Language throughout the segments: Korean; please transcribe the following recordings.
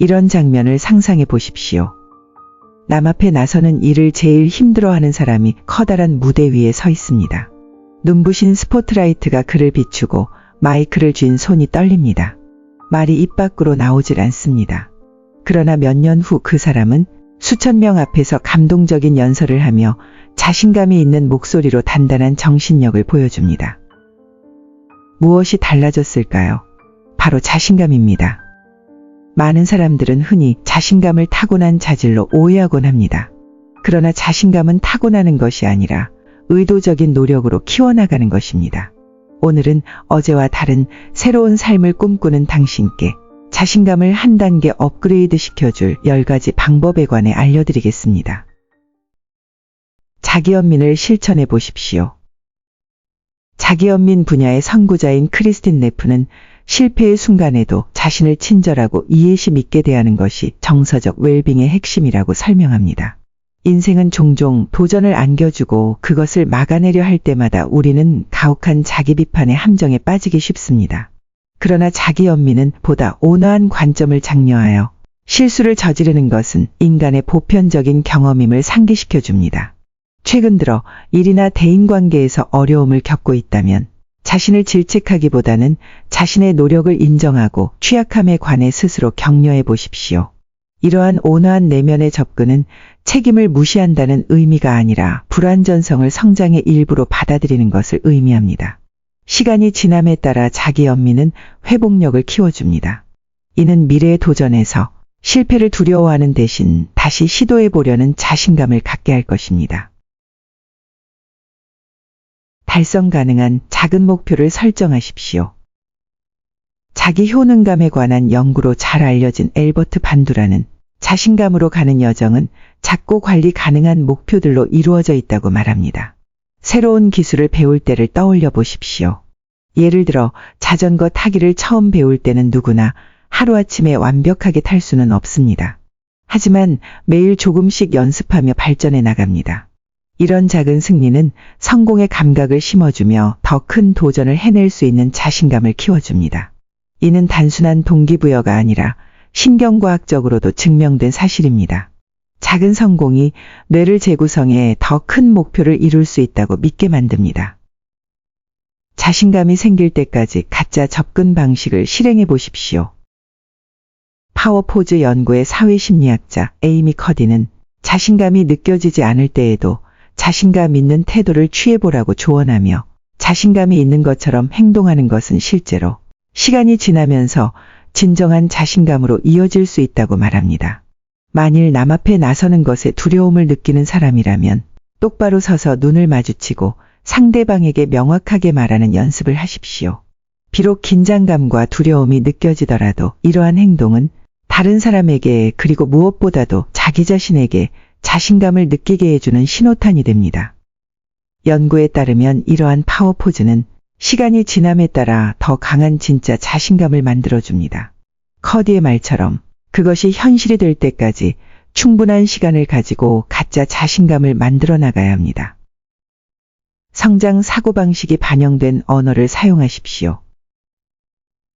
이런 장면을 상상해 보십시오. 남 앞에 나서는 일을 제일 힘들어하는 사람이 커다란 무대 위에 서 있습니다. 눈부신 스포트라이트가 그를 비추고 마이크를 쥔 손이 떨립니다. 말이 입 밖으로 나오질 않습니다. 그러나 몇 년 후 그 사람은 수천 명 앞에서 감동적인 연설을 하며 자신감이 있는 목소리로 단단한 정신력을 보여줍니다. 무엇이 달라졌을까요? 바로 자신감입니다. 많은 사람들은 흔히 자신감을 타고난 자질로 오해하곤 합니다. 그러나 자신감은 타고나는 것이 아니라 의도적인 노력으로 키워나가는 것입니다. 오늘은 어제와 다른 새로운 삶을 꿈꾸는 당신께 자신감을 한 단계 업그레이드 시켜줄 10가지 방법에 관해 알려드리겠습니다. 자기연민을 실천해 보십시오. 자기연민 분야의 선구자인 크리스틴 네프는 실패의 순간에도 자신을 친절하고 이해심 있게 대하는 것이 정서적 웰빙의 핵심이라고 설명합니다. 인생은 종종 도전을 안겨주고 그것을 막아내려 할 때마다 우리는 가혹한 자기 비판의 함정에 빠지기 쉽습니다. 그러나 자기연민은 보다 온화한 관점을 장려하여 실수를 저지르는 것은 인간의 보편적인 경험임을 상기시켜 줍니다. 최근 들어 일이나 대인관계에서 어려움을 겪고 있다면 자신을 질책하기보다는 자신의 노력을 인정하고 취약함에 관해 스스로 격려해 보십시오. 이러한 온화한 내면의 접근은 책임을 무시한다는 의미가 아니라 불완전성을 성장의 일부로 받아들이는 것을 의미합니다. 시간이 지남에 따라 자기연민은 회복력을 키워줍니다. 이는 미래의 도전에서 실패를 두려워하는 대신 다시 시도해 보려는 자신감을 갖게 할 것입니다. 달성 가능한 작은 목표를 설정하십시오. 자기 효능감에 관한 연구로 잘 알려진 엘버트 반두라는 자신감으로 가는 여정은 작고 관리 가능한 목표들로 이루어져 있다고 말합니다. 새로운 기술을 배울 때를 떠올려 보십시오. 예를 들어 자전거 타기를 처음 배울 때는 누구나 하루아침에 완벽하게 탈 수는 없습니다. 하지만 매일 조금씩 연습하며 발전해 나갑니다. 이런 작은 승리는 성공의 감각을 심어주며 더 큰 도전을 해낼 수 있는 자신감을 키워줍니다. 이는 단순한 동기부여가 아니라 신경과학적으로도 증명된 사실입니다. 작은 성공이 뇌를 재구성해 더 큰 목표를 이룰 수 있다고 믿게 만듭니다. 자신감이 생길 때까지 가짜 접근 방식을 실행해 보십시오. 파워포즈 연구의 사회심리학자 에이미 커디는 자신감이 느껴지지 않을 때에도 자신감 있는 태도를 취해보라고 조언하며 자신감이 있는 것처럼 행동하는 것은 실제로 시간이 지나면서 진정한 자신감으로 이어질 수 있다고 말합니다. 만일 남 앞에 나서는 것에 두려움을 느끼는 사람이라면 똑바로 서서 눈을 마주치고 상대방에게 명확하게 말하는 연습을 하십시오. 비록 긴장감과 두려움이 느껴지더라도 이러한 행동은 다른 사람에게 그리고 무엇보다도 자기 자신에게 자신감을 느끼게 해주는 신호탄이 됩니다. 연구에 따르면 이러한 파워포즈는 시간이 지남에 따라 더 강한 진짜 자신감을 만들어줍니다. 커디의 말처럼 그것이 현실이 될 때까지 충분한 시간을 가지고 가짜 자신감을 만들어 나가야 합니다. 성장 사고방식이 반영된 언어를 사용하십시오.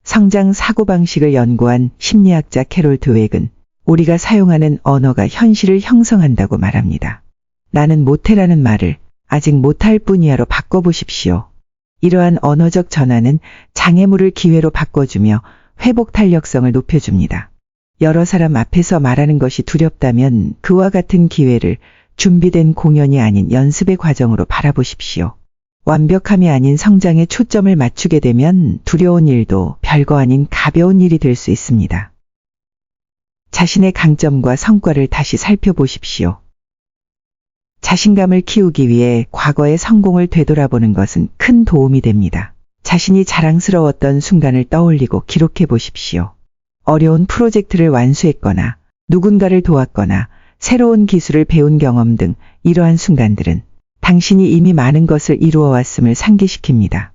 성장 사고방식을 연구한 심리학자 캐롤 드웩은 우리가 사용하는 언어가 현실을 형성한다고 말합니다. 나는 못해라는 말을 아직 못할 뿐이야로 바꿔보십시오. 이러한 언어적 전환은 장애물을 기회로 바꿔주며 회복 탄력성을 높여줍니다. 여러 사람 앞에서 말하는 것이 두렵다면 그와 같은 기회를 준비된 공연이 아닌 연습의 과정으로 바라보십시오. 완벽함이 아닌 성장에 초점을 맞추게 되면 두려운 일도 별거 아닌 가벼운 일이 될 수 있습니다. 자신의 강점과 성과를 다시 살펴보십시오. 자신감을 키우기 위해 과거의 성공을 되돌아보는 것은 큰 도움이 됩니다. 자신이 자랑스러웠던 순간을 떠올리고 기록해 보십시오. 어려운 프로젝트를 완수했거나 누군가를 도왔거나 새로운 기술을 배운 경험 등 이러한 순간들은 당신이 이미 많은 것을 이루어왔음을 상기시킵니다.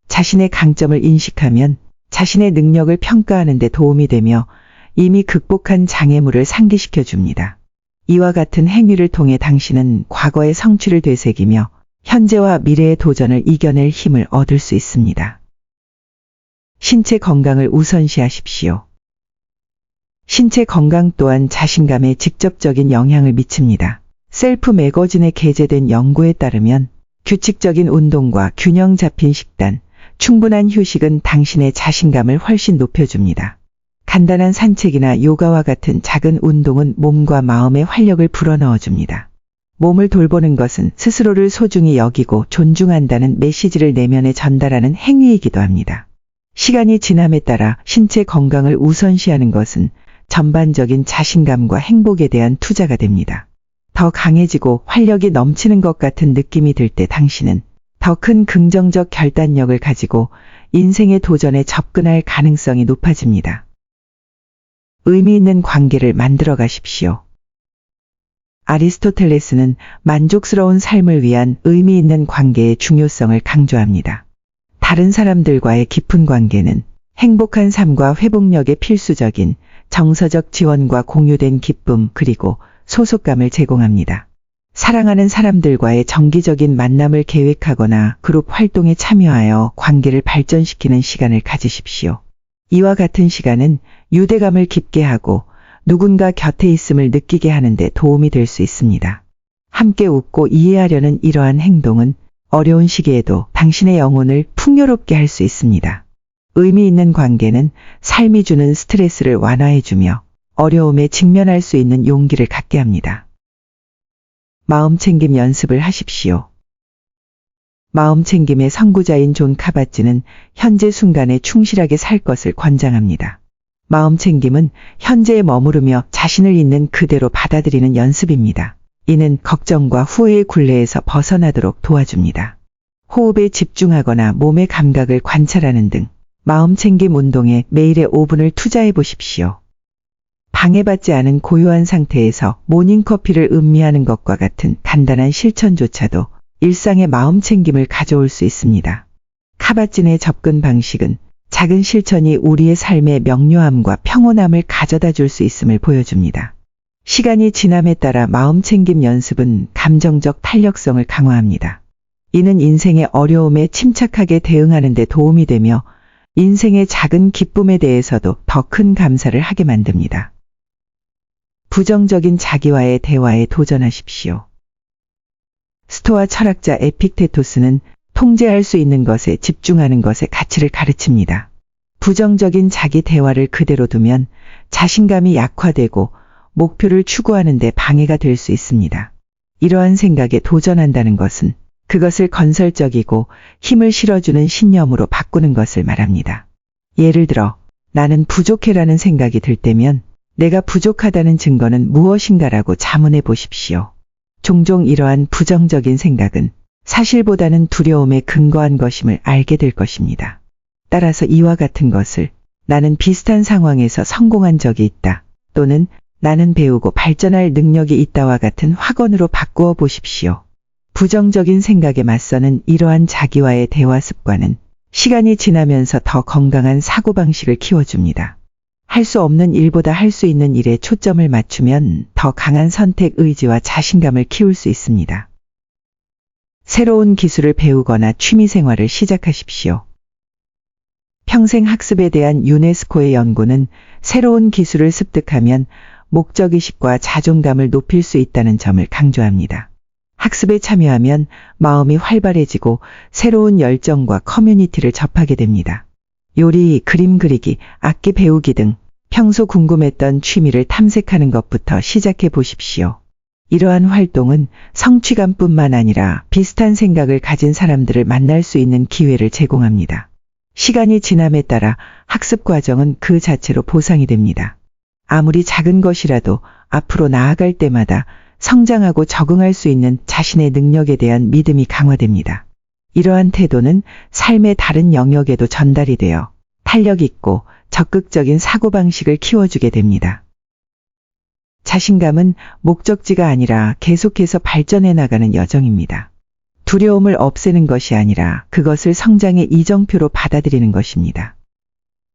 자신의 강점을 인식하면 자신의 능력을 평가하는 데 도움이 되며 이미 극복한 장애물을 상기시켜 줍니다. 이와 같은 행위를 통해 당신은 과거의 성취를 되새기며 현재와 미래의 도전을 이겨낼 힘을 얻을 수 있습니다. 신체 건강을 우선시하십시오. 신체 건강 또한 자신감에 직접적인 영향을 미칩니다. 셀프 매거진에 게재된 연구에 따르면 규칙적인 운동과 균형 잡힌 식단, 충분한 휴식은 당신의 자신감을 훨씬 높여줍니다. 간단한 산책이나 요가와 같은 작은 운동은 몸과 마음의 활력을 불어넣어줍니다. 몸을 돌보는 것은 스스로를 소중히 여기고 존중한다는 메시지를 내면에 전달하는 행위이기도 합니다. 시간이 지남에 따라 신체 건강을 우선시하는 것은 전반적인 자신감과 행복에 대한 투자가 됩니다. 더 강해지고 활력이 넘치는 것 같은 느낌이 들 때 당신은 더 큰 긍정적 결단력을 가지고 인생의 도전에 접근할 가능성이 높아집니다. 의미 있는 관계를 만들어 가십시오. 아리스토텔레스는 만족스러운 삶을 위한 의미 있는 관계의 중요성을 강조합니다. 다른 사람들과의 깊은 관계는 행복한 삶과 회복력에 필수적인 정서적 지원과 공유된 기쁨 그리고 소속감을 제공합니다. 사랑하는 사람들과의 정기적인 만남을 계획하거나 그룹 활동에 참여하여 관계를 발전시키는 시간을 가지십시오. 이와 같은 시간은 유대감을 깊게 하고 누군가 곁에 있음을 느끼게 하는 데 도움이 될 수 있습니다. 함께 웃고 이해하려는 이러한 행동은 어려운 시기에도 당신의 영혼을 풍요롭게 할 수 있습니다. 의미 있는 관계는 삶이 주는 스트레스를 완화해주며 어려움에 직면할 수 있는 용기를 갖게 합니다. 마음챙김 연습을 하십시오. 마음챙김의 선구자인 존 카바지는 현재 순간에 충실하게 살 것을 권장합니다. 마음챙김은 현재에 머무르며 자신을 있는 그대로 받아들이는 연습입니다. 이는 걱정과 후회의 굴레에서 벗어나도록 도와줍니다. 호흡에 집중하거나 몸의 감각을 관찰하는 등 마음챙김 운동에 매일의 5분을 투자해 보십시오. 방해받지 않은 고요한 상태에서 모닝커피를 음미하는 것과 같은 간단한 실천조차도 일상의 마음챙김을 가져올 수 있습니다. 카바진의 접근 방식은 작은 실천이 우리의 삶의 명료함과 평온함을 가져다 줄 수 있음을 보여줍니다. 시간이 지남에 따라 마음챙김 연습은 감정적 탄력성을 강화합니다. 이는 인생의 어려움에 침착하게 대응하는 데 도움이 되며 인생의 작은 기쁨에 대해서도 더 큰 감사를 하게 만듭니다. 부정적인 자기와의 대화에 도전하십시오. 스토아 철학자 에픽테토스는 통제할 수 있는 것에 집중하는 것의 가치를 가르칩니다. 부정적인 자기 대화를 그대로 두면 자신감이 약화되고 목표를 추구하는 데 방해가 될 수 있습니다. 이러한 생각에 도전한다는 것은 그것을 건설적이고 힘을 실어주는 신념으로 바꾸는 것을 말합니다. 예를 들어 나는 부족해라는 생각이 들 때면 내가 부족하다는 증거는 무엇인가라고 자문해 보십시오. 종종 이러한 부정적인 생각은 사실보다는 두려움에 근거한 것임을 알게 될 것입니다. 따라서 이와 같은 것을 나는 비슷한 상황에서 성공한 적이 있다 또는 나는 배우고 발전할 능력이 있다와 같은 확언으로 바꾸어 보십시오. 부정적인 생각에 맞서는 이러한 자기와의 대화 습관은 시간이 지나면서 더 건강한 사고방식을 키워줍니다. 할 수 없는 일보다 할 수 있는 일에 초점을 맞추면 더 강한 선택 의지와 자신감을 키울 수 있습니다. 새로운 기술을 배우거나 취미생활을 시작하십시오. 평생 학습에 대한 유네스코의 연구는 새로운 기술을 습득하면 목적의식과 자존감을 높일 수 있다는 점을 강조합니다. 학습에 참여하면 마음이 활발해지고 새로운 열정과 커뮤니티를 접하게 됩니다. 요리, 그림 그리기, 악기 배우기 등 평소 궁금했던 취미를 탐색하는 것부터 시작해 보십시오. 이러한 활동은 성취감뿐만 아니라 비슷한 생각을 가진 사람들을 만날 수 있는 기회를 제공합니다. 시간이 지남에 따라 학습 과정은 그 자체로 보상이 됩니다. 아무리 작은 것이라도 앞으로 나아갈 때마다 성장하고 적응할 수 있는 자신의 능력에 대한 믿음이 강화됩니다. 이러한 태도는 삶의 다른 영역에도 전달이 되어 탄력 있고 적극적인 사고방식을 키워주게 됩니다. 자신감은 목적지가 아니라 계속해서 발전해 나가는 여정입니다. 두려움을 없애는 것이 아니라 그것을 성장의 이정표로 받아들이는 것입니다.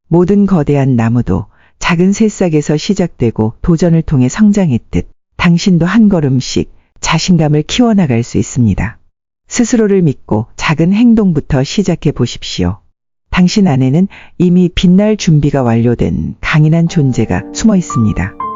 모든 거대한 나무도 작은 새싹에서 시작되고 도전을 통해 성장했듯 당신도 한 걸음씩 자신감을 키워나갈 수 있습니다. 스스로를 믿고 작은 행동부터 시작해 보십시오. 당신 안에는 이미 빛날 준비가 완료된 강인한 존재가 숨어 있습니다.